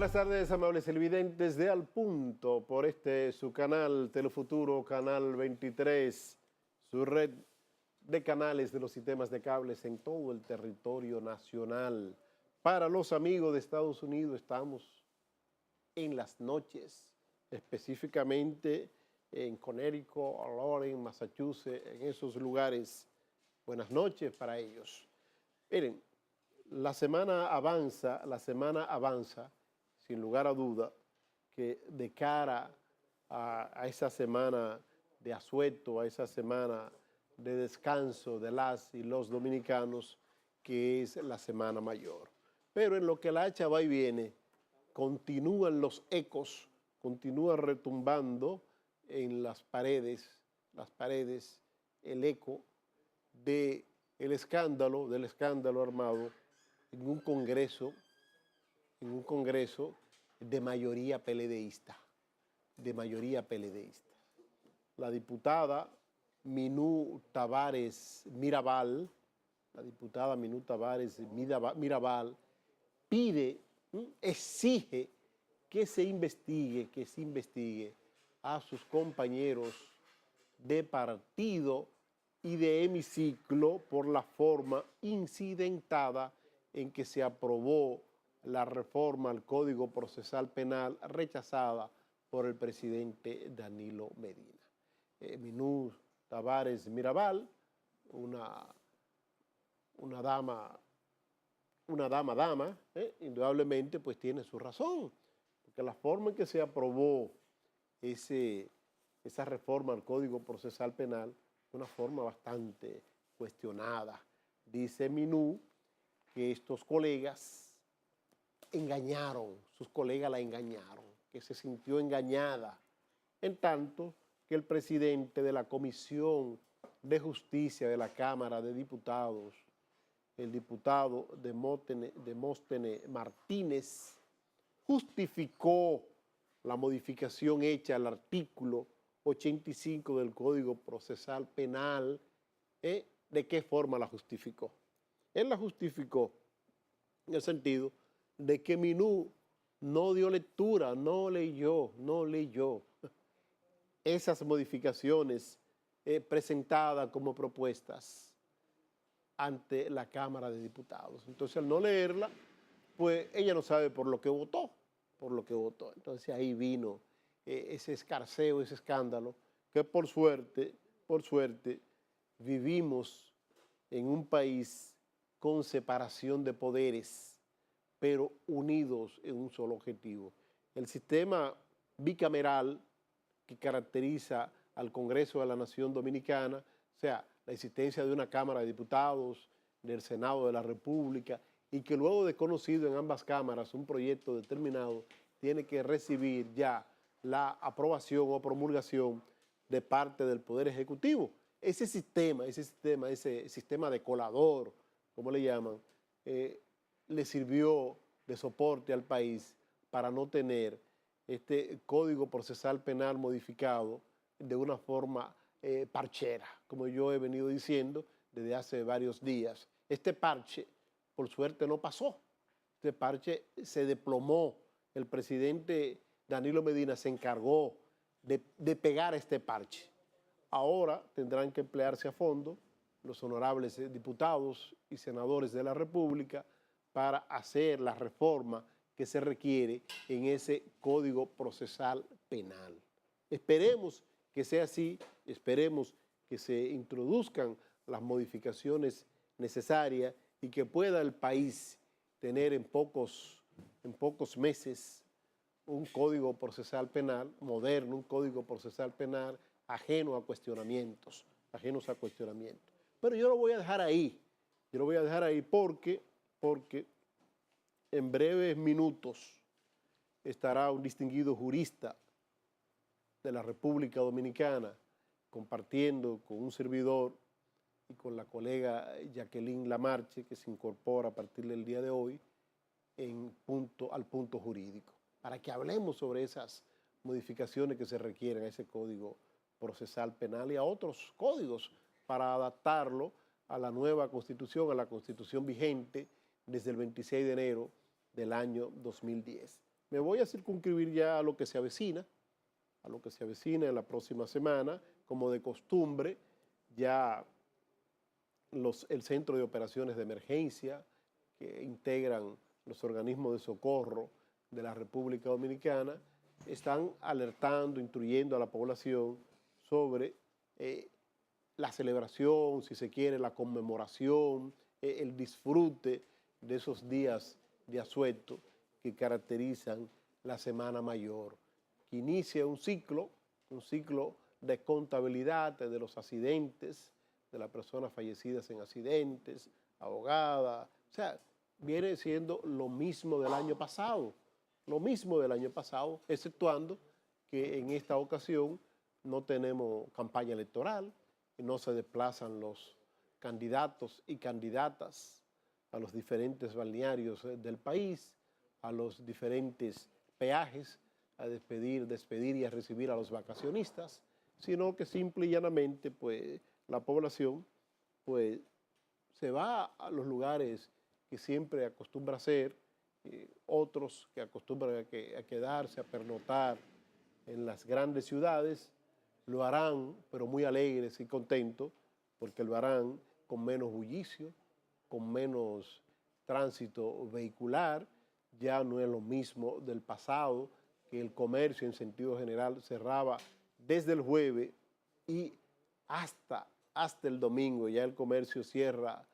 buenas tardes, amables televidentes de Al Punto, por su canal Telefuturo, Canal 23, su red de canales de los sistemas de cables en todo el territorio nacional. Para los amigos de Estados Unidos, estamos en las noches, específicamente en Connecticut, Lawrence, Massachusetts, en esos lugares. Buenas noches para ellos. Miren, la semana avanza, sin lugar a duda, que de cara a esa semana de asueto, a esa semana de descanso de las y los dominicanos, que es la Semana Mayor. Pero en lo que la hacha va y viene, continúan los ecos, continúa retumbando en las paredes, el eco del escándalo armado en un congreso de mayoría PLDista, La diputada Minú Tavares Mirabal, exige que se investigue a sus compañeros de partido y de hemiciclo por la forma incidentada en que se aprobó la reforma al Código Procesal Penal rechazada por el presidente Danilo Medina. Minú Tavares Mirabal, una dama, indudablemente pues tiene su razón, porque la forma en que se aprobó esa reforma al Código Procesal Penal, una forma bastante cuestionada. Dice Minú que estos colegas la engañaron, que se sintió engañada, en tanto que el presidente de la Comisión de Justicia de la Cámara de Diputados, el diputado Demóstenes Martínez, justificó la modificación hecha al artículo 85 del Código Procesal Penal. ¿De qué forma la justificó? Él la justificó en el sentido de que Minú no dio lectura, no leyó esas modificaciones presentadas como propuestas ante la Cámara de Diputados. Entonces, al no leerla, pues ella no sabe por lo que votó. Entonces ahí vino ese escarceo, ese escándalo, que por suerte, vivimos en un país con separación de poderes, pero unidos en un solo objetivo. El sistema bicameral que caracteriza al Congreso de la Nación Dominicana, o sea, la existencia de una Cámara de Diputados, del Senado de la República, y que luego de conocido en ambas cámaras un proyecto determinado, tiene que recibir ya la aprobación o promulgación de parte del Poder Ejecutivo. Ese sistema de colador, como le llaman, le sirvió de soporte al país para no tener este Código Procesal Penal modificado de una forma parchera, como yo he venido diciendo desde hace varios días. Este parche, por suerte, no pasó. Este parche se desplomó. El presidente Danilo Medina se encargó de pegar este parche. Ahora tendrán que emplearse a fondo los honorables diputados y senadores de la República para hacer la reforma que se requiere en ese Código Procesal Penal. Esperemos que sea así, esperemos que se introduzcan las modificaciones necesarias y que pueda el país tener en pocos meses un Código Procesal Penal moderno, un Código Procesal Penal ajeno a cuestionamientos. Pero yo lo voy a dejar ahí, porque en breves minutos estará un distinguido jurista de la República Dominicana compartiendo con un servidor y con la colega Jacqueline Lamarche, que se incorpora a partir del día de hoy al punto jurídico, para que hablemos sobre esas modificaciones que se requieren a ese Código Procesal Penal y a otros códigos para adaptarlo a la nueva Constitución, a la Constitución vigente desde el 26 de enero del año 2010. Me voy a circunscribir ya a lo que se avecina, en la próxima semana. Como de costumbre, ya el Centro de Operaciones de Emergencia, que integran los organismos de socorro de la República Dominicana, están alertando, instruyendo a la población sobre la celebración, si se quiere, la conmemoración, el disfrute de esos días de asueto que caracterizan la Semana Mayor, que inicia un ciclo de contabilidad de los accidentes, de las personas fallecidas en accidentes, abogadas, o sea, viene siendo lo mismo del año pasado, exceptuando que en esta ocasión no tenemos campaña electoral, y no se desplazan los candidatos y candidatas a los diferentes balnearios del país, a los diferentes peajes, a despedir y a recibir a los vacacionistas, sino que simple y llanamente pues, la población pues, se va a los lugares que siempre acostumbra hacer, otros que acostumbran a quedarse, a pernoctar en las grandes ciudades, lo harán, pero muy alegres y contentos, porque lo harán con menos bullicio, con menos tránsito vehicular. Ya no es lo mismo del pasado, que el comercio en sentido general cerraba desde el jueves y hasta el domingo. Ya el comercio cierra,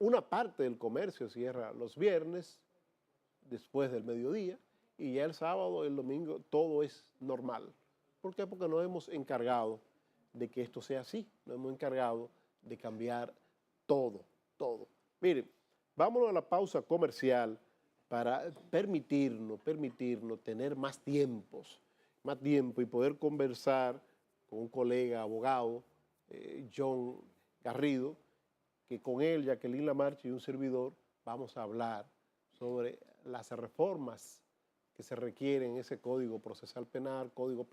una parte del comercio cierra los viernes, después del mediodía, y ya el sábado, el domingo, todo es normal. ¿Por qué? Porque nos hemos encargado de que esto sea así, nos hemos encargado de cambiar todo. Miren, vámonos a la pausa comercial para permitirnos tener más tiempo y poder conversar con un colega abogado, John Garrido, que con él, Jacqueline Lamarche y un servidor, vamos a hablar sobre las reformas que se requieren en ese Código Procesal Penal, Código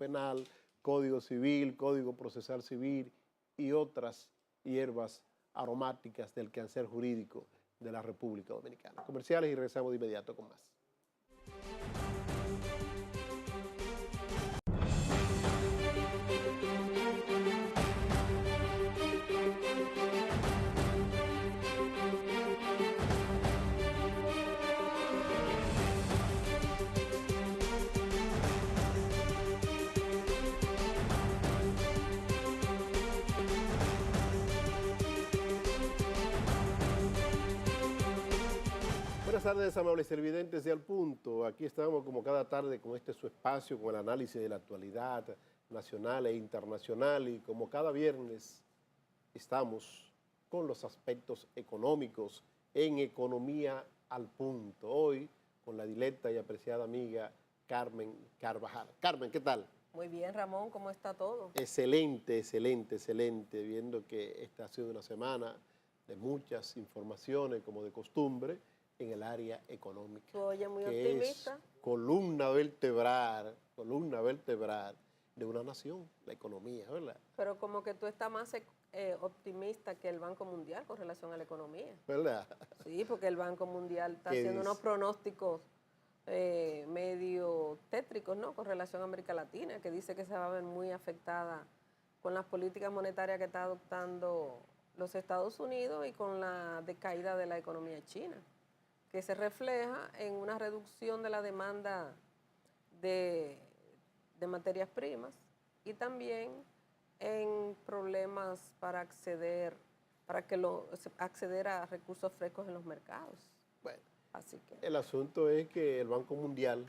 Civil, Código Procesal Civil y otras hierbas aromáticas del quehacer jurídico de la República Dominicana. Comerciales y regresamos de inmediato con más. Buenas tardes, amables televidentes de Al Punto. Aquí estamos como cada tarde con su espacio, con el análisis de la actualidad nacional e internacional, y como cada viernes estamos con los aspectos económicos en Economía al Punto. Hoy con la directa y apreciada amiga Carmen Carvajal. Carmen, ¿qué tal? Muy bien, Ramón, ¿cómo está todo? Excelente, viendo que esta ha sido una semana de muchas informaciones, como de costumbre, en el área económica. Tú oyes muy que optimista. Es columna vertebral de una nación, la economía, ¿verdad? Pero como que tú estás más optimista que el Banco Mundial con relación a la economía. ¿Verdad? Sí, porque el Banco Mundial está ¿Qué haciendo dice? unos pronósticos medio tétricos, ¿no? Con relación a América Latina, que dice que se va a ver muy afectada con las políticas monetarias que está adoptando los Estados Unidos y con la decaída de la economía china, que se refleja en una reducción de la demanda de materias primas y también en problemas para acceder a recursos frescos en los mercados. Bueno, Así que el asunto es que el Banco Mundial,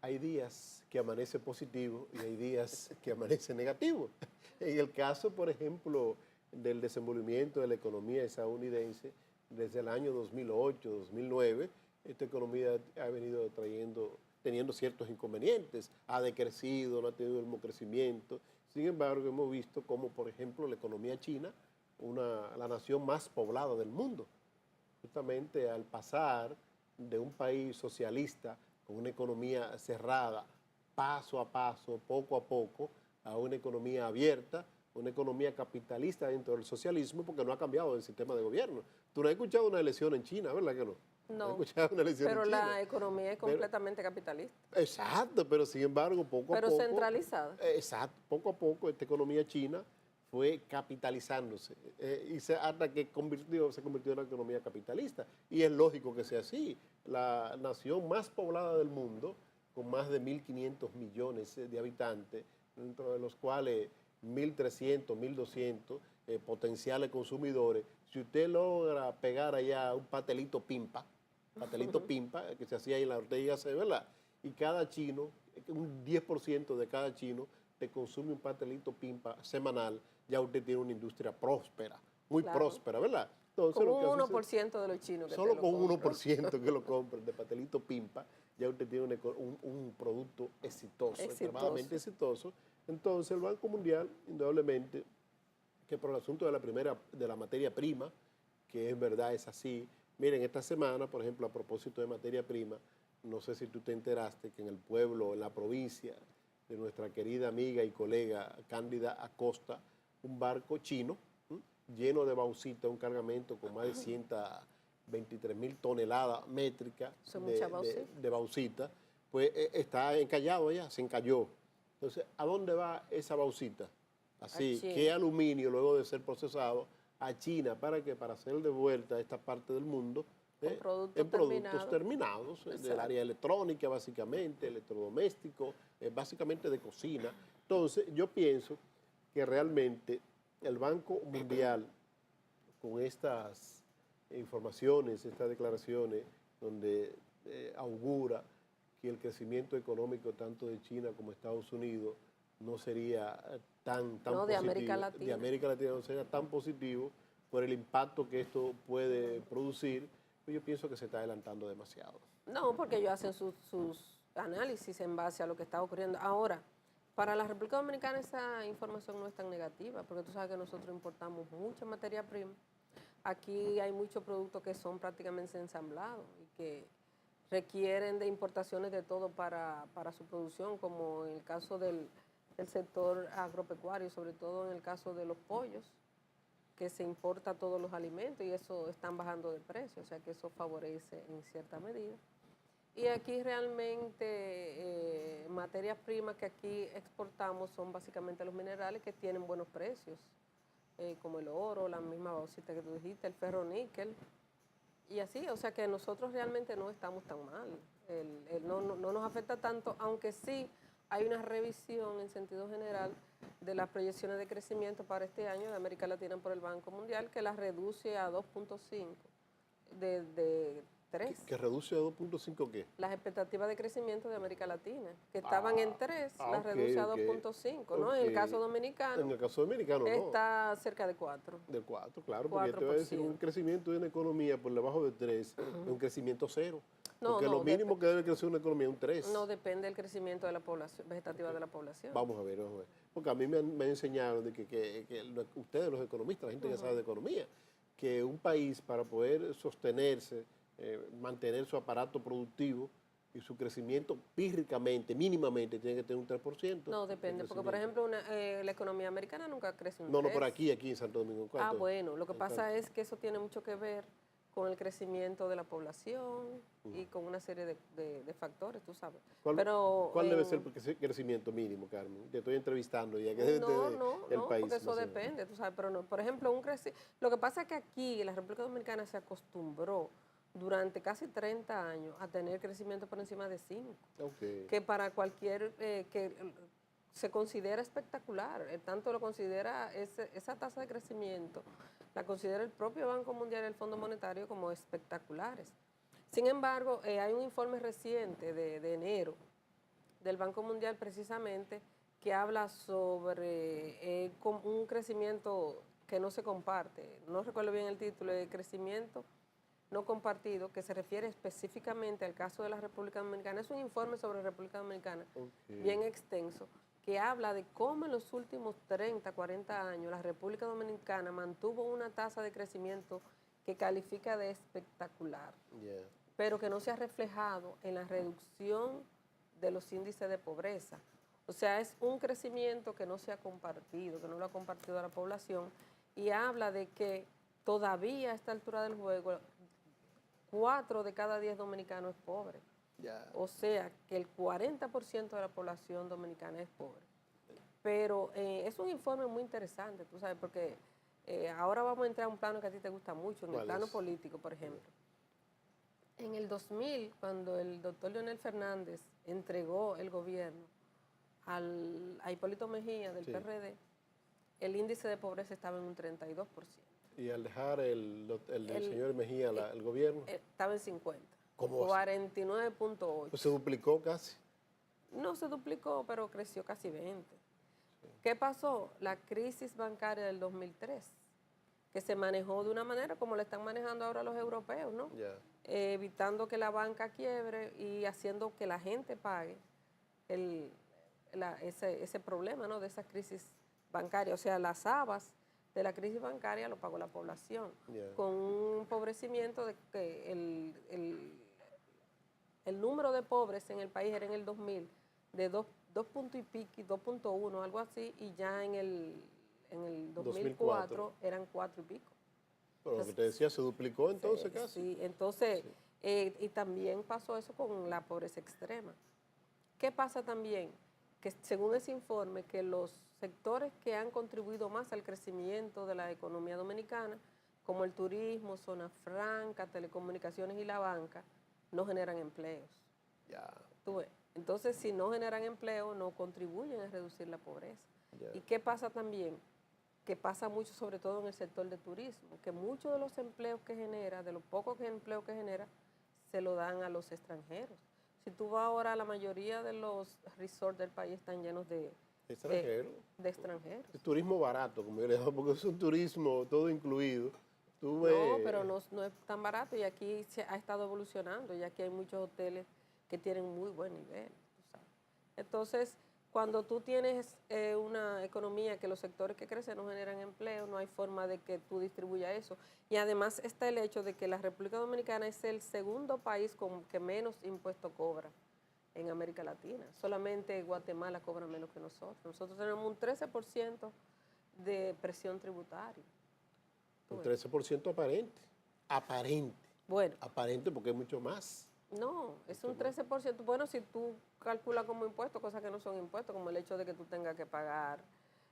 hay días que amanece positivo y hay días que amanece negativo. En el caso, por ejemplo, del desenvolvimiento de la economía estadounidense, desde el año 2008, 2009, esta economía ha venido teniendo ciertos inconvenientes, ha decrecido, no ha tenido el mismo crecimiento. Sin embargo, hemos visto como, por ejemplo, la economía china, la nación más poblada del mundo, justamente al pasar de un país socialista con una economía cerrada, paso a paso, poco a poco, a una economía abierta, una economía capitalista dentro del socialismo porque no ha cambiado el sistema de gobierno. Tú no has escuchado una elección en China, ¿verdad que no? No has No, escuchado una elección en pero China. la economía es Pero, completamente capitalista, exacto, pero sin embargo, poco a pero poco, centralizada. exacto, poco a poco esta economía china fue capitalizándose hasta que se convirtió en una economía capitalista. Y es lógico que sea así. La nación más poblada del mundo, con más de 1.500 millones de habitantes, dentro de los cuales 1.300, 1.200 potenciales consumidores, si usted logra pegar allá un pastelito pimpa, que se hacía ahí en la Ortega C, ¿verdad? Y cada chino, un 10% de cada chino, te consume un pastelito pimpa semanal, ya usted tiene una industria próspera, muy Claro. próspera, ¿verdad? Entonces, Con lo que un hace 1% de los chinos que te solo lo con un compran. 1% que lo compren de pastelito pimpa, ya usted tiene un producto exitoso, extremadamente exitoso. Entonces, el Banco Mundial, indudablemente, que por el asunto de la materia prima, que es verdad, es así. Miren, esta semana, por ejemplo, a propósito de materia prima, no sé si tú te enteraste que en el pueblo, en la provincia de nuestra querida amiga y colega Cándida Acosta, un barco chino lleno de bauxita, un cargamento con más de 123.000 toneladas métricas de bauxita, pues está encallado allá, se encalló. Entonces, ¿a dónde va esa bauxita? Así, ¿qué aluminio luego de ser procesado a China para hacer de vuelta a esta parte del mundo en productos terminados del área electrónica, básicamente, electrodoméstico, básicamente de cocina? Entonces, yo pienso que realmente el Banco Mundial, con estas informaciones, estas declaraciones, donde augura que el crecimiento económico tanto de China como de Estados Unidos no sería tan positivo, de América Latina no sería tan positivo por el impacto que esto puede producir, pues yo pienso que se está adelantando demasiado. No, porque ellos hacen sus análisis en base a lo que está ocurriendo. Ahora, para la República Dominicana esa información no es tan negativa, porque tú sabes que nosotros importamos mucha materia prima. Aquí hay muchos productos que son prácticamente ensamblados y que requieren de importaciones de todo para su producción, como en el caso del sector agropecuario, sobre todo en el caso de los pollos, que se importa todos los alimentos y eso están bajando de precio, o sea que eso favorece en cierta medida. Y aquí realmente materias primas que aquí exportamos son básicamente los minerales que tienen buenos precios, como el oro, la misma bauxita que tú dijiste, el ferro níquel, y así, o sea que nosotros realmente no estamos tan mal, no nos afecta tanto, aunque sí hay una revisión en sentido general de las proyecciones de crecimiento para este año de América Latina por el Banco Mundial, que las reduce a 2.5 de 3. ¿Que reduce a 2.5 qué? Las expectativas de crecimiento de América Latina, que estaban en 3, las reduce a 2.5, ¿no? En el caso dominicano. En el caso dominicano, está cerca de 4. De 4, claro, porque yo te voy a decir, un crecimiento de una economía por debajo de 3 es un crecimiento cero. Porque lo mínimo que debe crecer una economía es un 3. No depende del crecimiento de la población, vegetativa de la población. Vamos a ver. Porque a mí me han enseñado de que ustedes, los economistas, la gente que sabe de economía, que un país para poder sostenerse, mantener su aparato productivo y su crecimiento pírricamente, mínimamente, tiene que tener un 3%. No, depende, porque por ejemplo la economía americana nunca crece un 3%. No, por aquí en Santo Domingo. ¿Cuánto? Bueno, lo que pasa es que eso tiene mucho que ver con el crecimiento de la población y con una serie de factores, tú sabes. ¿Cuál debe ser el crecimiento mínimo, Carmen? Te estoy entrevistando ya que debe el país. Porque eso depende, tú sabes, pero no, por ejemplo, lo que pasa es que aquí la República Dominicana se acostumbró durante casi 30 años a tener crecimiento por encima de 5, que para cualquier, que se considera espectacular, tanto lo considera esa tasa de crecimiento, la considera el propio Banco Mundial y el Fondo Monetario como espectaculares. Sin embargo, hay un informe reciente de enero del Banco Mundial precisamente que habla sobre un crecimiento que no se comparte, no recuerdo bien el título, de crecimiento no compartido, que se refiere específicamente al caso de la República Dominicana. Es un informe sobre la República Dominicana bien extenso, que habla de cómo en los últimos 30, 40 años la República Dominicana mantuvo una tasa de crecimiento que califica de espectacular, pero que no se ha reflejado en la reducción de los índices de pobreza O sea, es un crecimiento que no se ha compartido, que no lo ha compartido la población, y habla de que todavía a esta altura del juego, 4 de cada 10 dominicanos es pobre. Ya. O sea, que el 40% de la población dominicana es pobre. Pero es un informe muy interesante, tú sabes, porque ahora vamos a entrar a un plano que a ti te gusta mucho, en el ¿Cuál plano es? político, por ejemplo. En el 2000, cuando el doctor Leonel Fernández entregó el gobierno a Hipólito Mejía del Sí. PRD, el índice de pobreza estaba en un 32%. Y al dejar el del El- señor Mejía el- el gobierno, Estaba en 50. ¿cómo va a ser? 49.8. Pues se duplicó casi. No se duplicó, pero creció casi 20. ¿Qué pasó? La crisis bancaria del 2003, que se manejó de una manera como la están manejando ahora los europeos, ¿no? Ya. Evitando que la banca quiebre y haciendo que la gente pague ese problema, ¿no? De esa crisis bancaria. O sea, las habas de la crisis bancaria lo pagó la población, Ya. con un empobrecimiento de que el número de pobres en el país era en el 2000 de 2 puntos y pico, 2.1, algo así, y ya en el 2004 eran 4 y pico. Pero lo que te decía, se duplicó entonces casi. Sí, entonces, Sí. y también pasó eso con la pobreza extrema. ¿Qué pasa también? Que según ese informe, que los sectores que han contribuido más al crecimiento de la economía dominicana, como el turismo, zona franca, telecomunicaciones y la banca, no generan empleos. Ya. ¿Tú ves? Entonces, si no generan empleo, no contribuyen a reducir la pobreza. Ya. ¿Y qué pasa también? Que pasa mucho, sobre todo en el sector de turismo, que muchos de los empleos que genera, de los pocos empleos que genera, se lo dan a los extranjeros. Si tú vas ahora, la mayoría de los resorts del país están llenos de Extranjero. extranjeros. Es turismo barato, como yo le llamo, porque es un turismo todo incluido. Tú No, ves, pero no es tan barato, y aquí se ha estado evolucionando, y aquí hay muchos hoteles que tienen muy buen nivel, tú sabes. Entonces, cuando tú tienes una economía que los sectores que crecen no generan empleo, no hay forma de que tú distribuyas eso. Y además está el hecho de que la República Dominicana es el segundo país que menos impuesto cobra en América Latina. Solamente Guatemala cobra menos que nosotros. Nosotros tenemos un 13% de presión tributaria. un 13% aparente. Aparente. Bueno, Aparente porque es mucho más. no, es un 13%. Bueno, si tú calculas como impuestos, cosas que no son impuestos, como el hecho de que tú tengas que pagar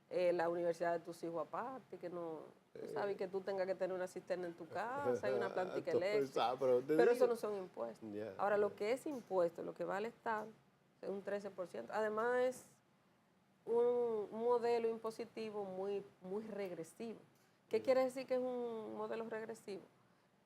la universidad de tus hijos aparte, que no, tú sabes, que tú tengas que tener una cisterna en tu casa y una plantica eléctrica. Pero eso no son impuestos. Ya, Ahora, lo que es impuesto, lo que va al Estado, es un 13%. Además, es un modelo impositivo muy regresivo. ¿Qué quiere decir que es un modelo regresivo?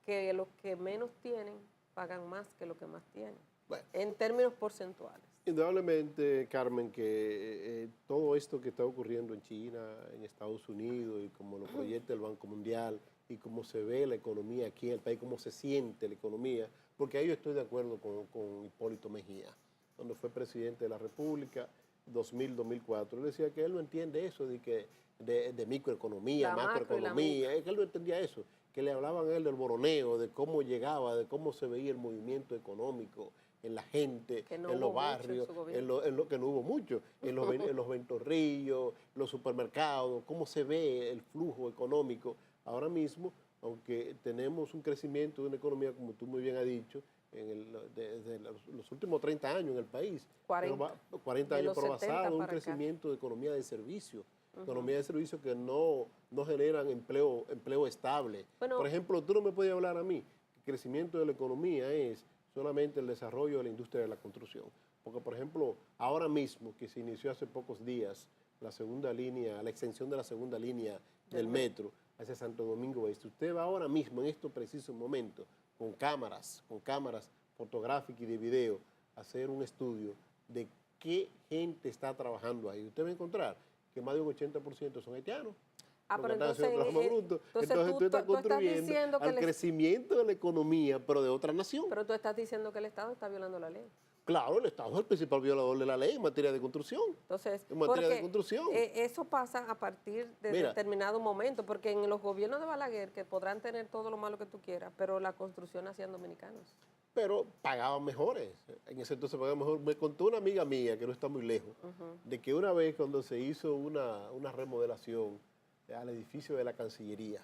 Que los que menos tienen pagan más que los que más tienen, Bueno, en términos porcentuales. indudablemente, Carmen, que todo esto que está ocurriendo en China, en Estados Unidos, y como lo proyecta el Banco Mundial, y cómo se ve la economía aquí en el país, cómo se siente la economía, porque ahí yo estoy de acuerdo con Hipólito Mejía, cuando fue presidente de la República, 2000-2004. Él decía que él no entiende eso de microeconomía, La macro y la macroeconomía, es que él no entendía eso, que le hablaban a él del boroneo, de cómo llegaba, de cómo se veía el movimiento económico en la gente, Que no en hubo los mucho en barrios, su gobierno. en lo que no hubo mucho, en los ventorrillos, los supermercados, cómo se ve el flujo económico. Ahora mismo, aunque tenemos un crecimiento de una economía, como tú muy bien has dicho, desde los últimos 30 años en el país, 40. 40 De años, los pero 70 basado en un para acá. crecimiento de economía de servicio, economía de servicio que no generan empleo estable. Bueno, Por ejemplo, tú no me puedes hablar a mí que el crecimiento de la economía es solamente el desarrollo de la industria de la construcción. Porque, por ejemplo, ahora mismo, que se inició hace pocos días la segunda línea, la extensión de la segunda línea del metro hacia Santo Domingo Este, usted va ahora mismo, en estos precisos momentos, con cámaras fotográficas y de video, a hacer un estudio de qué gente está trabajando ahí. Usted va a encontrar que más de un 80% son haitianos. pero Están haciendo trabajo bruto. Entonces tú estás estás contribuyendo diciendo que al crecimiento de la economía, pero de otra nación. pero tú estás diciendo que el Estado está violando la ley. Claro, el Estado es el principal violador de la ley en materia de construcción. Entonces, En materia de porque construcción. eso pasa a partir de Mira. determinado momento, porque en los gobiernos de Balaguer, que podrán tener todo lo malo que tú quieras, pero la construcción hacían dominicanos. pero pagaban mejores. En ese entonces pagaban mejor. Me contó una amiga mía, que no está muy lejos, de que una vez cuando se hizo una remodelación al edificio de la Cancillería,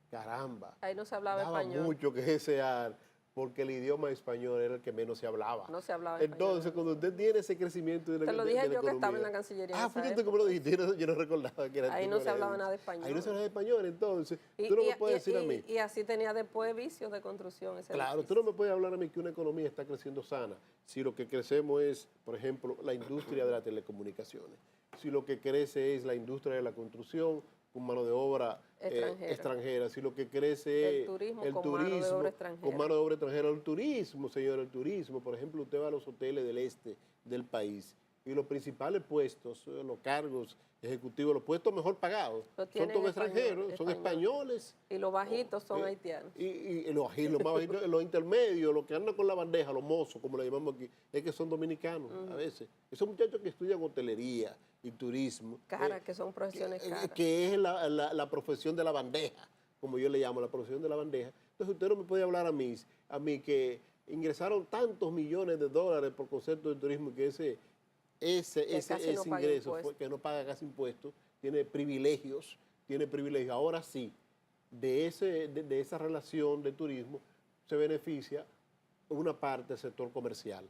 caramba, Ahí no se hablaba daba español. mucho que desear, porque el idioma español era el que menos se hablaba. No se hablaba Entonces, español. cuando usted tiene ese crecimiento de la Te lo de dije la yo que estaba en economía. la Cancillería en Ah, esa fíjate cómo lo dijiste, yo no recordaba que era Ahí tú no que se lo hablaba habías nada de dicho. español. Ahí no se hablaba de español, entonces, tú no me puedes decir a mí. Y así tenía después vicios de construcción ese Claro, tú edificio. no me puedes hablar a mí que una economía está creciendo sana si lo que crecemos es, por ejemplo, la industria de las telecomunicaciones, si lo que crece es la industria de la construcción con mano de obra extranjera, si lo que crece El turismo es el con turismo mano de obra extranjera. con mano de obra extranjera, el turismo, señor, el turismo, por ejemplo, usted va a los hoteles del este del país y los principales puestos, los cargos ejecutivos, los puestos mejor pagados, Lo son tienen todos extranjeros, son españoles. Y los bajitos son haitianos. Y los más bajitos, los intermedios, los que andan con la bandeja, los mozos, como le llamamos aquí, es que son dominicanos a veces. Esos muchachos que estudian hotelería y turismo. Caras, que son profesiones caras. Que es la profesión de la bandeja, como yo le llamo, la profesión de la bandeja. Entonces usted no me puede hablar a mí que ingresaron tantos millones de dólares por concepto de turismo que ese ingreso que no paga casi impuestos, tiene privilegios. Ahora sí, de esa relación de turismo se beneficia una parte del sector comercial.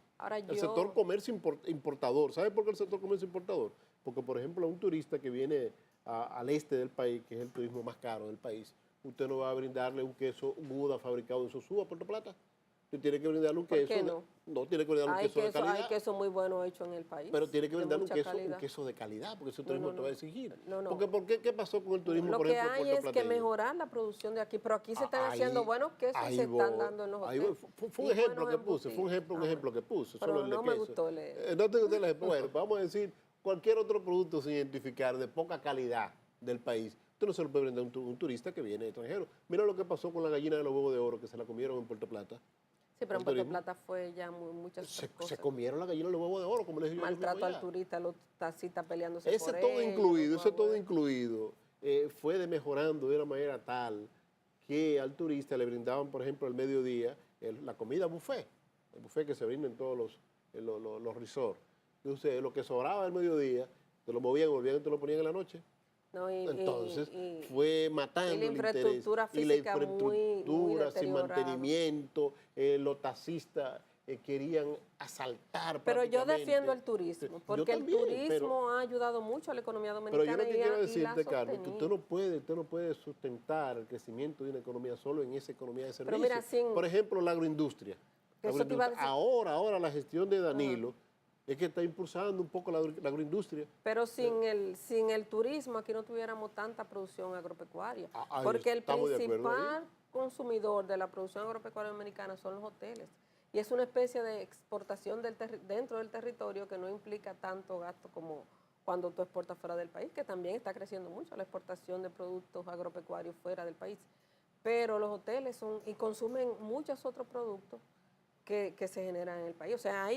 El sector comercio importador. ¿Sabe por qué el sector comercio importador? Porque, por ejemplo, a un turista que viene al este del país, que es el turismo más caro del país, usted no va a brindarle un queso Gouda fabricado en Sosúa, Puerto Plata. Usted tiene que brindarle un queso. ¿Por qué no? No, tiene que brindarle un queso de calidad. Hay queso muy bueno hecho en el país. Pero tiene que brindarle un calidad. queso de calidad, porque ese turismo te va a exigir. No. Porque, ¿qué pasó con el turismo, por ejemplo, Lo que hay es que mejorar la producción de aquí, pero aquí se están haciendo buenos quesos y se están dando en los hoteles. Fue un ejemplo que puse, Pero no me gustó leer. No te gustó el ejemplo. Bueno, vamos a decir, cualquier otro producto sin identificar de poca calidad del país, usted no se lo puede brindar a un turista que viene extranjero. Mira lo que pasó con la gallina de los huevos de oro, que se la comieron en Puerto Plata. Sí, pero en Puerto Plata fue ya muchas cosas. Se comieron la gallina de los huevos de oro, como les digo. Maltrato al turista, los taxistas peleándose ese por todo ellos, incluido, ese todo incluido, fue mejorando de una manera tal que al turista le brindaban, por ejemplo, al mediodía, la comida buffet, el buffet que se brinda en todos los resorts. Entonces, lo que sobraba al mediodía, te lo movían, volvían y te lo ponían en la noche. No, Entonces fue matando y la el infraestructura interés. física Y la infraestructura sin deteriorada. mantenimiento, los taxistas querían asaltar. Pero yo prácticamente. defiendo el turismo, porque también, el turismo ha ayudado mucho a la economía dominicana. Pero yo lo que quiero decirte, Carmen, que sostenido. usted no puede sustentar el crecimiento de una economía solo en esa economía de servicios. Mira, por ejemplo, la agroindustria. Eso te iba a decir. Ahora la gestión de Danilo es que está impulsando un poco la agroindustria. Pero sin el turismo aquí no tuviéramos tanta producción agropecuaria. Porque el estamos de acuerdo principal consumidor de la producción agropecuaria dominicana son los hoteles. Y es una especie de exportación dentro del territorio que no implica tanto gasto como cuando tú exportas fuera del país, que también está creciendo mucho la exportación de productos agropecuarios fuera del país. Pero los hoteles consumen muchos otros productos que se generan en el país. O sea,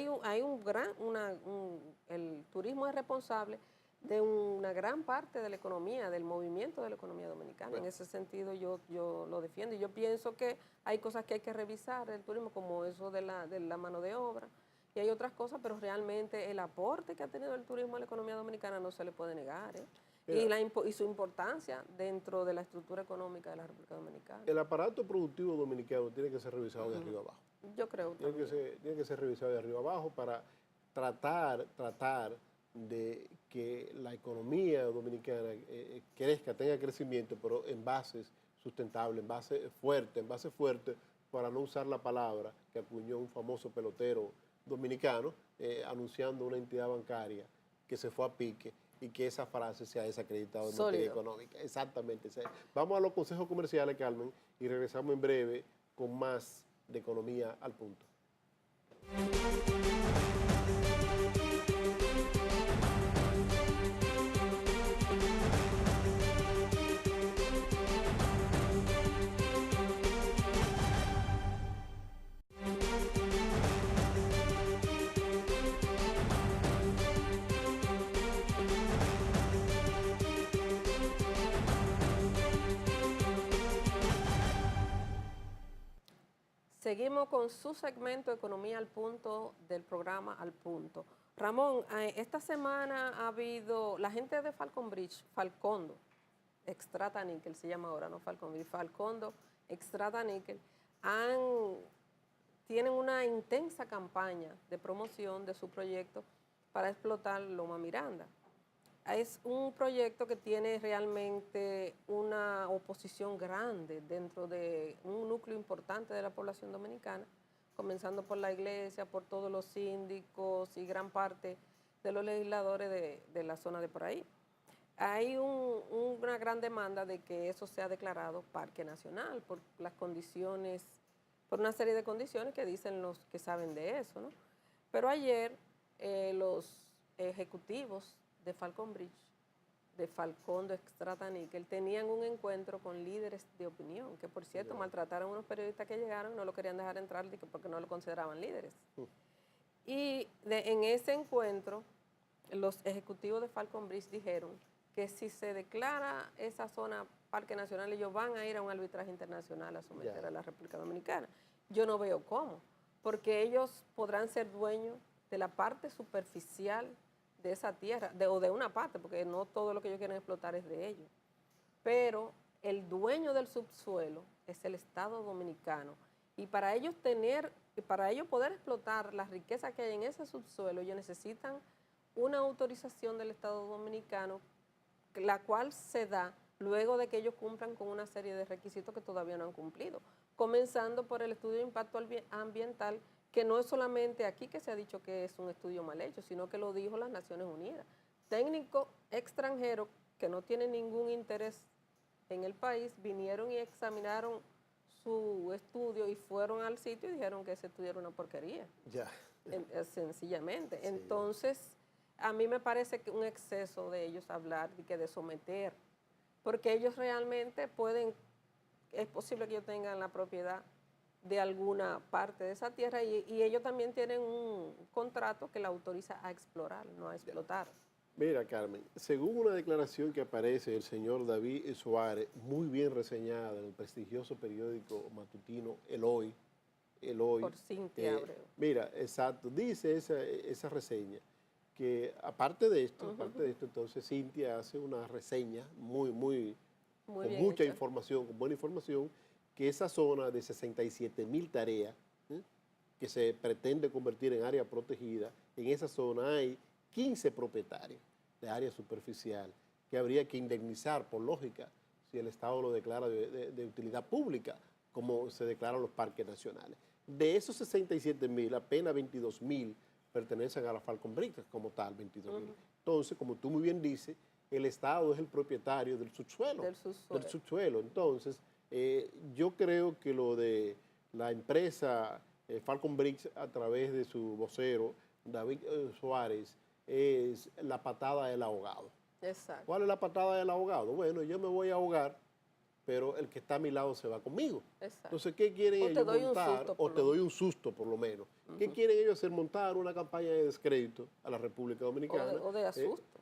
el turismo es responsable de una gran parte de la economía, del movimiento de la economía dominicana. Bueno. En ese sentido yo lo defiendo y yo pienso que hay cosas que hay que revisar del turismo, como eso de la mano de obra, y hay otras cosas, pero realmente el aporte que ha tenido el turismo a la economía dominicana no se le puede negar, y su importancia dentro de la estructura económica de la República Dominicana. El aparato productivo dominicano tiene que ser revisado de arriba abajo. Yo creo tiene que ser revisado de arriba abajo para tratar de que la economía dominicana crezca, tenga crecimiento, pero en bases sustentables, en base fuerte, para no usar la palabra que acuñó un famoso pelotero dominicano, anunciando una entidad bancaria que se fue a pique y que esa frase se ha desacreditado en materia económica. Exactamente. Vamos a los consejos comerciales, Carmen, y regresamos en breve con más de Economía al Punto. Seguimos con su segmento Economía al Punto del programa Al Punto. Ramón, esta semana ha habido, la gente de Falcon Bridge, Falcondo, Extrata Níquel se llama ahora, no Falcon Bridge, Falcondo, Extrata Níquel, tienen una intensa campaña de promoción de su proyecto para explotar Loma Miranda. Es un proyecto que tiene realmente una oposición grande dentro de un núcleo importante de la población dominicana, comenzando por la iglesia, por todos los síndicos y gran parte de los legisladores de la zona de por ahí. Hay una gran demanda de que eso sea declarado parque nacional por las condiciones, por una serie de condiciones que dicen los que saben de eso, ¿no? Pero ayer los ejecutivos de Falcon Bridge, de Falcondo Extrata Níquel, tenían un encuentro con líderes de opinión, que por cierto maltrataron a unos periodistas que llegaron, no lo querían dejar entrar porque no lo consideraban líderes. Y en ese encuentro, los ejecutivos de Falcon Bridge dijeron que si se declara esa zona parque nacional, ellos van a ir a un arbitraje internacional a someter a la República Dominicana. Yo no veo cómo, porque ellos podrán ser dueños de la parte superficial de esa tierra, o de una parte, porque no todo lo que ellos quieren explotar es de ellos. Pero el dueño del subsuelo es el Estado Dominicano. Y para ellos poder explotar la riqueza que hay en ese subsuelo, ellos necesitan una autorización del Estado Dominicano, la cual se da luego de que ellos cumplan con una serie de requisitos que todavía no han cumplido, comenzando por el estudio de impacto ambiental, que no es solamente aquí que se ha dicho que es un estudio mal hecho, sino que lo dijo las Naciones Unidas. Técnicos extranjeros que no tienen ningún interés en el país vinieron y examinaron su estudio y fueron al sitio y dijeron que ese estudio era una porquería. Ya. Sencillamente. Sí. Entonces, a mí me parece que un exceso de ellos hablar de someter, porque ellos realmente es posible que ellos tengan la propiedad de alguna parte de esa tierra y ellos también tienen un contrato que la autoriza a explorar, no a explotar. Mira, Carmen, según una declaración que aparece del señor David Suárez, muy bien reseñada en el prestigioso periódico matutino El Hoy. Por Cintia Abreu. Mira, exacto, dice esa reseña que aparte de esto, entonces Cintia hace una reseña con mucha información, con buena información, que esa zona de 67,000 tareas que se pretende convertir en área protegida, en esa zona hay 15 propietarios de área superficial que habría que indemnizar por lógica si el Estado lo declara de utilidad pública, como se declaran los parques nacionales. De esos 67,000, apenas 22,000 pertenecen a la Falcon Bridge como tal, 22,000. Entonces, como tú muy bien dices, el Estado es el propietario del subsuelo. Del subsuelo. Entonces, yo creo que lo de la empresa Falcon Bridge a través de su vocero, David Suárez, es la patada del ahogado. Exacto. ¿Cuál es la patada del ahogado? Bueno, yo me voy a ahogar, pero el que está a mi lado se va conmigo. Exacto. Entonces, ¿qué quieren ellos montar? O te doy un susto, por lo menos. ¿Qué quieren ellos hacer? Montar una campaña de descrédito a la República Dominicana. O de asusto.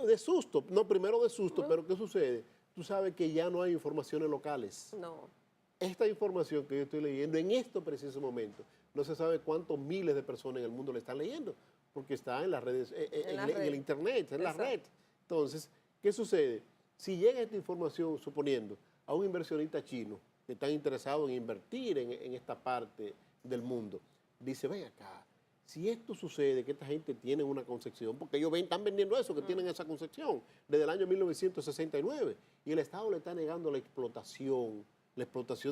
De susto. No, primero de susto, pero ¿qué sucede? Tú sabes que ya no hay informaciones locales. No. Esta información que yo estoy leyendo en este preciso momento, no se sabe cuántos miles de personas en el mundo la están leyendo, porque está en las redes, en el internet, en la red. Entonces, ¿qué sucede? Si llega esta información, suponiendo, a un inversionista chino que está interesado en invertir en esta parte del mundo, dice, ven acá, si esto sucede, que esta gente tiene una concepción, porque ellos están vendiendo eso, que tienen esa concepción, desde el año 1969, y el Estado le está negando la explotación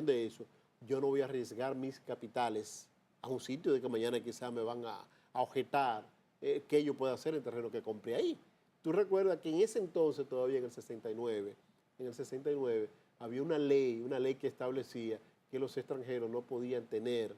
de eso, yo no voy a arriesgar mis capitales a un sitio de que mañana quizás me van a objetar qué yo puedo hacer en terreno que compré ahí. Tú recuerdas que en ese entonces, todavía en el 69, había una ley que establecía que los extranjeros no podían tener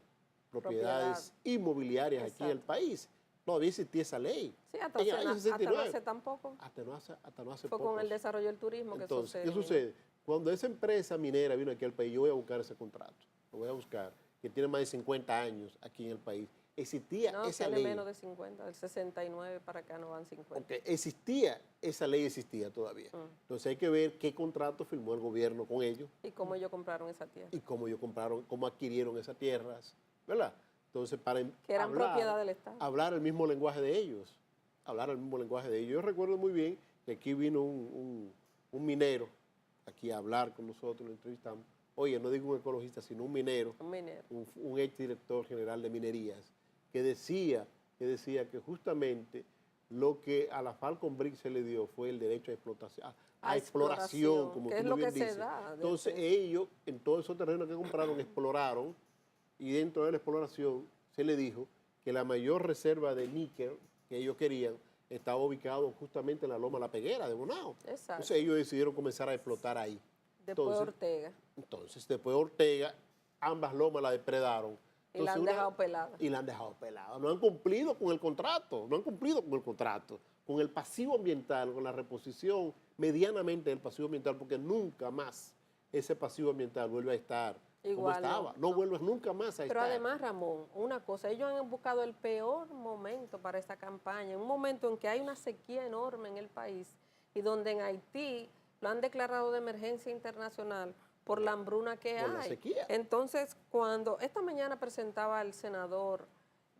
propiedades inmobiliarias aquí en el país. Todavía existía esa ley. Sí, hasta no hace tampoco. Hasta no hace Fue poco. con el desarrollo del turismo que sucede. ¿Qué sucede? Cuando esa empresa minera vino aquí al país, yo voy a buscar ese contrato. Lo voy a buscar, que tiene más de 50 años aquí en el país. existía No, esa tiene ley. menos de 50, del 69 para acá no van 50. Porque existía, esa ley existía todavía. Entonces hay que ver qué contrato firmó el gobierno con ellos ¿Y cómo ellos compraron esa tierra? y cómo ellos compraron, cómo adquirieron esas tierras, ¿verdad? Entonces, para Que eran propiedad del Estado. hablar el mismo lenguaje de ellos, hablar el mismo lenguaje de ellos. Yo recuerdo muy bien que aquí vino un minero aquí a hablar con nosotros, lo entrevistamos. Oye, no digo un ecologista, sino un minero, Un minero. un exdirector general de minerías, que decía que justamente lo que a la Falcon Brick se le dio fue el derecho a explotación, a exploración, como que tú es muy lo bien que se dices. da. Entonces ellos, en todos esos terrenos que compraron, exploraron, y dentro de la exploración se le dijo que la mayor reserva de níquel que ellos querían estaba ubicado justamente en la Loma La Peguera de Bonao. Exacto. Entonces ellos decidieron comenzar a explotar ahí. Después Ortega. Entonces, después Ortega, ambas lomas la depredaron. Y la han dejado pelada. Y la han dejado pelada. No han cumplido con el contrato, con el pasivo ambiental, con la reposición medianamente del pasivo ambiental, porque nunca más ese pasivo ambiental vuelve a estar como Igual estaba. No vuelve nunca más a Pero estar. además, Ramón, una cosa, ellos han buscado el peor momento para esta campaña, un momento en que hay una sequía enorme en el país y donde en Haití lo han declarado de emergencia internacional por la hambruna que Por la hay. sequía. Entonces, cuando esta mañana presentaba el senador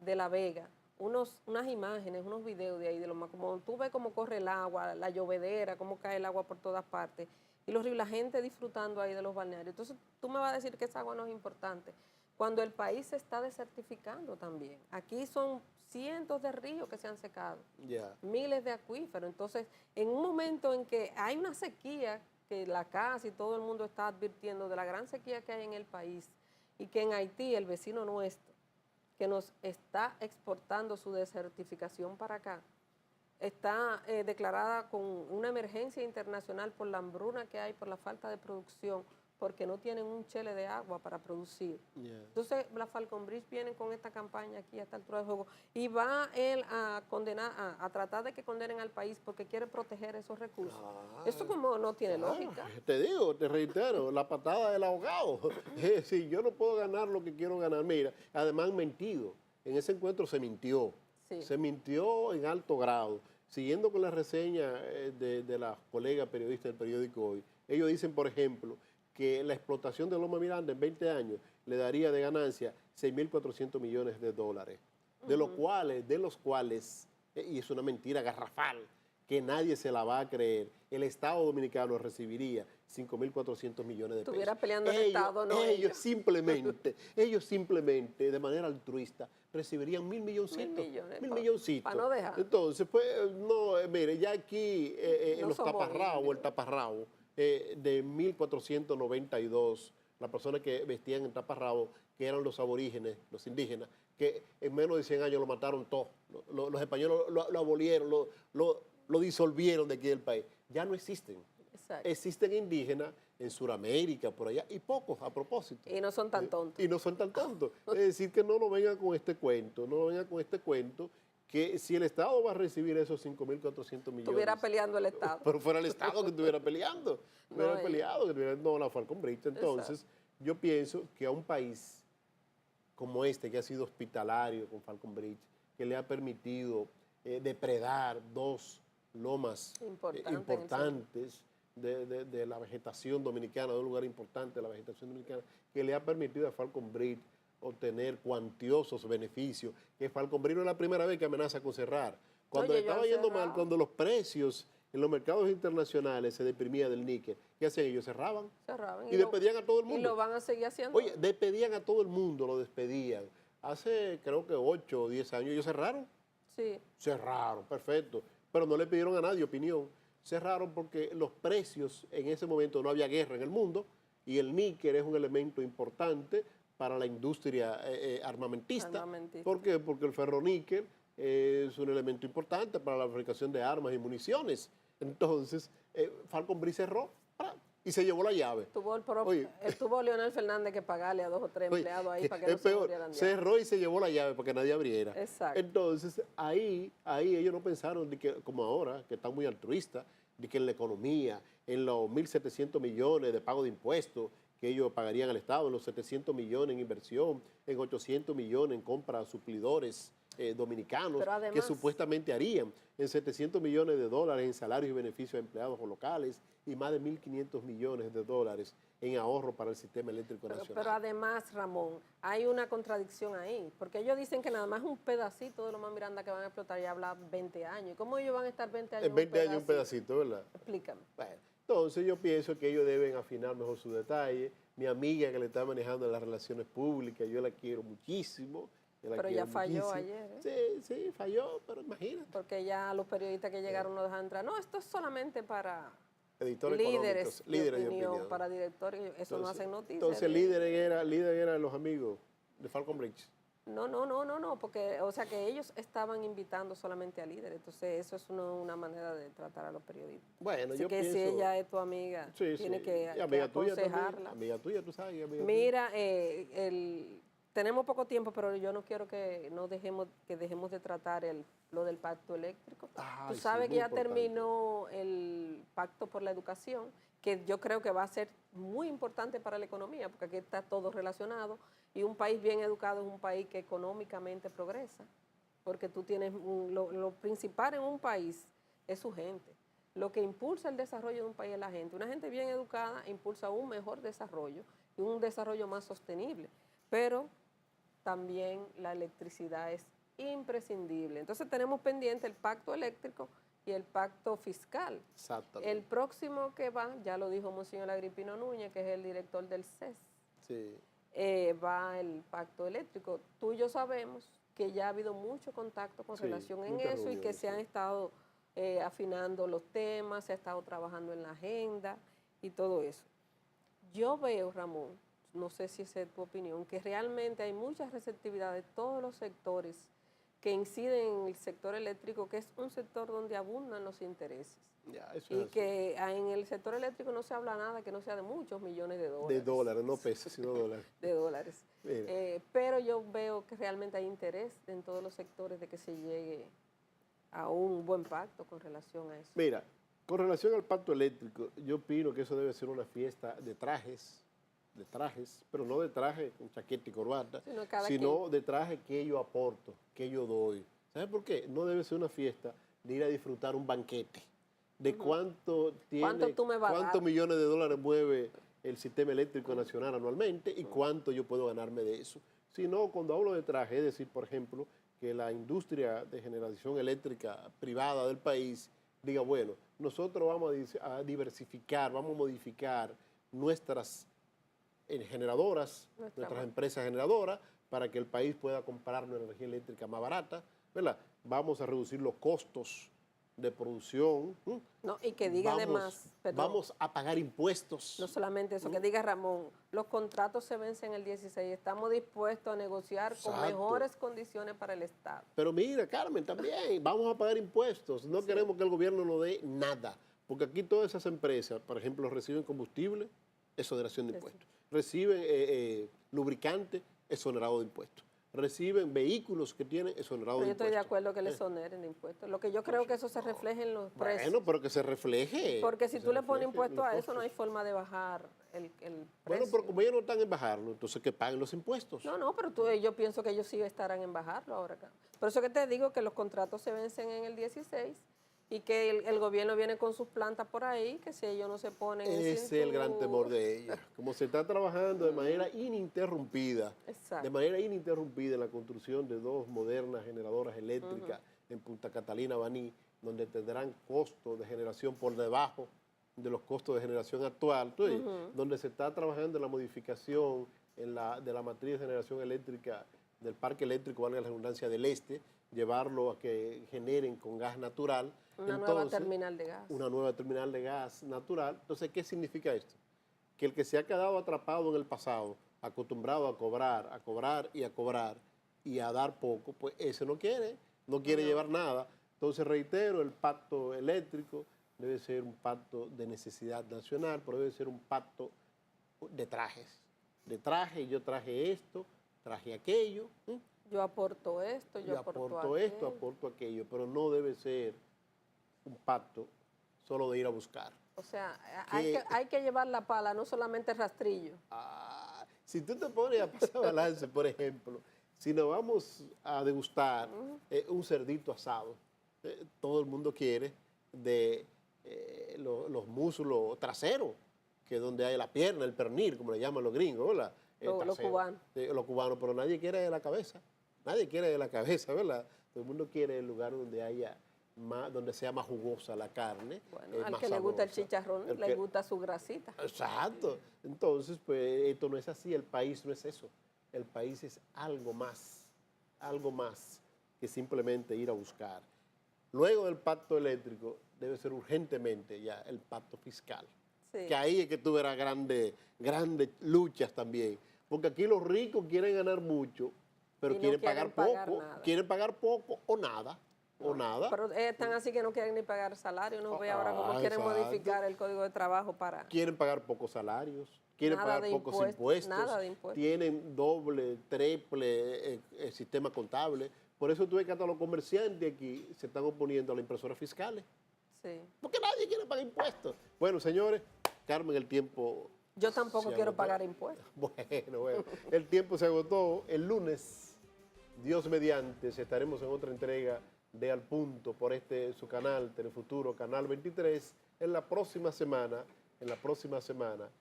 de La Vega unas imágenes, unos videos de ahí, como tú ves cómo corre el agua, la llovedera, cómo cae el agua por todas partes, y la gente disfrutando ahí de los balnearios. Entonces, tú me vas a decir que esa agua no es importante, cuando el país se está desertificando también. Aquí son cientos de ríos que se han secado, miles de acuíferos. Entonces, en un momento en que hay una sequía, que la casa y todo el mundo está advirtiendo de la gran sequía que hay en el país, y que en Haití, el vecino nuestro, que nos está exportando su desertificación para acá, está declarada con una emergencia internacional por la hambruna que hay, por la falta de producción, porque no tienen un chele de agua para producir. Entonces, la Falcon Bridge viene con esta campaña aquí a esta altura del juego y va él a condenar, a tratar de que condenen al país porque quiere proteger esos recursos. Esto como no tiene lógica. Te digo, te reitero, la patada del ahogado. Si yo no puedo ganar lo que quiero ganar, mira, además han mentido. En ese encuentro se mintió. Sí. Se mintió en alto grado. Siguiendo con la reseña de la colega periodista del periódico Hoy, ellos dicen, por ejemplo, que la explotación de Loma Miranda en 20 años le daría de ganancia 6.400 millones de dólares, de los cuales, y es una mentira garrafal, que nadie se la va a creer, el Estado Dominicano recibiría 5.400 millones de pesos. Estuviera peleando el Estado, no ellos simplemente, de manera altruista, recibirían 1.000 milloncitos. Para no dejar. Entonces, pues, no, mire, ya aquí No los somos taparrabos, indios. el taparrabo, de 1492, las personas que vestían en taparrabo, que eran los aborígenes, los indígenas, que en menos de 100 años lo mataron todos. Los españoles lo abolieron, lo disolvieron de aquí del país. Ya no existen. Exacto. Existen indígenas en Sudamérica, por allá, y pocos a propósito. Y no son tan tontos. Y no son tan tontos. Es decir, que no nos vengan con este cuento, que si el Estado va a recibir esos 5.400 millones. Estuviera peleando el Estado. Pero fuera el Estado que estuviera peleando. No la Falcon Bridge. Entonces, yo pienso que a un país como este, que ha sido hospitalario con Falcon Bridge, que le ha permitido depredar dos lomas importantes de la vegetación dominicana, de un lugar importante de la vegetación dominicana, que le ha permitido a Falcon Bridge obtener cuantiosos beneficios, que Falcon Bridge no es la primera vez que amenaza con cerrar. Cuando estaba yendo mal, cuando los precios en los mercados internacionales se deprimían del níquel, ¿qué hacían ellos? Cerraban. Y despedían a todo el mundo. Y lo van a seguir haciendo. Oye, despedían a todo el mundo, lo despedían. Hace, creo que 8 o 10 años, ellos cerraron. Sí. Cerraron, perfecto. Pero no le pidieron a nadie opinión. Cerraron porque los precios, en ese momento no había guerra en el mundo, y el níquel es un elemento importante para la industria armamentista. ¿Por qué? Porque el ferroníquel es un elemento importante para la fabricación de armas y municiones. Entonces, Falcon Bridge cerró y se llevó la llave. Tuvo Leonel Fernández que pagarle a 2 o 3 empleados ahí para que no se murieran de hambre. Cerró y se llevó la llave para que nadie abriera. Exacto. Entonces, ahí ellos no pensaron, de que, como ahora, que están muy altruistas, de que en la economía, en los 1.700 millones de pago de impuestos que ellos pagarían al Estado, en los 700 millones en inversión, en 800 millones en compra a suplidores dominicanos, Pero además, que supuestamente harían, en 700 millones de dólares en salarios y beneficios a empleados locales y más de 1.500 millones de dólares en ahorro para el sistema eléctrico nacional. pero además, Ramón, hay una contradicción ahí, porque ellos dicen que nada más un pedacito de Loma Miranda que van a explotar ya habla 20 años. ¿Y cómo ellos van a estar 20 años En 20 años un pedacito, ¿verdad? Explícame. Bueno, entonces yo pienso que ellos deben afinar mejor su detalle. Mi amiga que le está manejando las relaciones públicas, yo la quiero muchísimo. Pero ya falló ayer, ¿eh? Sí, falló, pero imagínate. Porque ya los periodistas que llegaron no dejan entrar. No, esto es solamente para Editores líderes de de opinión, opinión. para directores. Eso Entonces, no hacen noticias. Entonces líder eran los amigos de Falcon Bridge. No, porque, o sea, que ellos estaban invitando solamente a líderes. Entonces, eso es una manera de tratar a los periodistas. Bueno, Así yo que pienso, si ella es tu amiga, tiene que amiga tuya también, aconsejarla. amiga tuya, tú sabes. Amiga Mira, tenemos poco tiempo, pero yo no quiero que dejemos de tratar lo del pacto eléctrico. Ay, Tú sí, sabes que muy ya importante. terminó el pacto por la educación, que yo creo que va a ser muy importante para la economía, porque aquí está todo relacionado, y un país bien educado es un país que económicamente progresa, porque tú tienes, lo principal en un país es su gente. Lo que impulsa el desarrollo de un país es la gente. Una gente bien educada impulsa un mejor desarrollo y un desarrollo más sostenible, pero también la electricidad es imprescindible. Entonces tenemos pendiente el pacto eléctrico y el pacto fiscal. Exactamente. El próximo que va, ya lo dijo Monseñor Agripino Núñez, que es el director del CES, Sí. va el pacto eléctrico. Tú y yo sabemos que ya ha habido mucho contacto con Sí, relación en muchas eso y que reuniones, se han sí. estado afinando los temas, se ha estado trabajando en la agenda y todo eso. Yo veo, Ramón, no sé si esa es tu opinión, que realmente hay mucha receptividad de todos los sectores que inciden en el sector eléctrico, que es un sector donde abundan los intereses. Ya, eso Y es así. que en el sector eléctrico no se habla nada que no sea de muchos millones de dólares. De dólares, no pesos, sino dólares. De dólares. Mira. Pero yo veo que realmente hay interés en todos los sectores de que se llegue a un buen pacto con relación a eso. Mira, con relación al pacto eléctrico, yo opino que eso debe ser una fiesta de trajes, pero no de traje con chaqueta y corbata, sino de traje que yo aporto, que yo doy. ¿Sabes por qué? No debe ser una fiesta de ir a disfrutar un banquete, de cuánto cuántos millones de dólares mueve el sistema eléctrico nacional anualmente y cuánto yo puedo ganarme de eso. Sino cuando hablo de traje, es decir, por ejemplo, que la industria de generación eléctrica privada del país diga, bueno, nosotros vamos a diversificar, vamos a modificar nuestras generadoras, nuestras empresas generadoras, para que el país pueda comprar una energía eléctrica más barata, ¿verdad? Vamos a reducir los costos de producción. No, y que diga además, vamos a pagar impuestos. No solamente eso, que diga Ramón, los contratos se vencen el 16, estamos dispuestos a negociar con mejores condiciones para el Estado. Pero mira, Carmen, también vamos a pagar impuestos, no queremos que el gobierno nos dé nada, porque aquí todas esas empresas, por ejemplo, reciben combustible, exoneración de impuestos, reciben lubricante, exonerado de impuestos. Reciben vehículos que tienen exonerado de impuestos. Yo estoy de acuerdo que le exoneren de impuestos. Lo que yo creo que eso se refleje en los precios. Bueno, pero que se refleje. Porque si tú le pones impuestos a eso, no hay forma de bajar el precio. Bueno, pero como ellos no están en bajarlo, entonces que paguen los impuestos. No, pero yo pienso que ellos sí estarán en bajarlo ahora. Por eso que te digo que los contratos se vencen en el 16 y que el gobierno viene con sus plantas por ahí, que si ellos no se ponen Ese es el gran temor de ellos. Como se está trabajando de manera ininterrumpida, en la construcción de 2 modernas generadoras eléctricas en Punta Catalina, Baní, donde tendrán costos de generación por debajo de los costos de generación actual, donde se está trabajando en la modificación de la matriz de generación eléctrica del parque eléctrico, valga la redundancia, del este, llevarlo a que generen con gas natural. Una nueva terminal de gas. Una nueva terminal de gas natural. Entonces, ¿qué significa esto? Que el que se ha quedado atrapado en el pasado, acostumbrado a cobrar y a dar poco, pues ese no quiere llevar nada. Entonces, reitero, el pacto eléctrico debe ser un pacto de necesidad nacional, pero debe ser un pacto de trajes. De traje, yo traje esto, traje aquello. Yo aporto esto, yo aporto esto, aporto aquello, pero no debe ser un pacto solo de ir a buscar. O sea, que, hay que llevar la pala, no solamente el rastrillo. si tú te pones a pasar balance, por ejemplo, si nos vamos a degustar un cerdito asado, todo el mundo quiere de los muslos traseros, que es donde hay la pierna, el pernil, como le llaman los gringos, ¿verdad? Los cubanos. Los cubanos, pero nadie quiere de la cabeza. Nadie quiere de la cabeza, ¿verdad? Todo el mundo quiere el lugar donde haya más, donde sea más jugosa la carne. Bueno, al más que le gusta el sabrosa. chicharrón, le gusta su grasita. Exacto. Entonces, pues esto no es así, el país no es eso. El país es algo más que simplemente ir a buscar. Luego del pacto eléctrico debe ser urgentemente ya el pacto fiscal. Sí. Que ahí es que tú verás grandes luchas también. Porque aquí los ricos quieren ganar mucho, pero Y no quieren quieren pagar pagar poco. nada. Quieren pagar poco o nada. O nada. Pero están así que no quieren ni pagar salario. Uno ve ahora cómo quieren exacto. modificar el código de trabajo para... Quieren pagar pocos salarios, quieren Nada pagar de pocos impuestos, impuestos, nada de impuestos. tienen doble, triple sistema contable. Por eso tú ves que hasta los comerciantes aquí se están oponiendo a las impresoras fiscales. Sí. Porque nadie quiere pagar impuestos. Bueno, señores, Carmen, el tiempo Yo tampoco se quiero agotó. pagar impuestos. Bueno, el tiempo se agotó. El lunes, Dios mediante, estaremos en otra entrega de Al Punto por su canal, Telefuturo, Canal 23. En la próxima semana,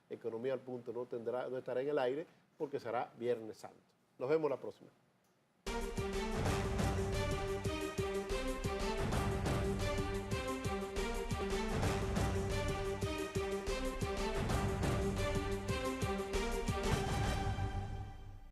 Economía al Punto no estará en el aire porque será Viernes Santo. Nos vemos la próxima.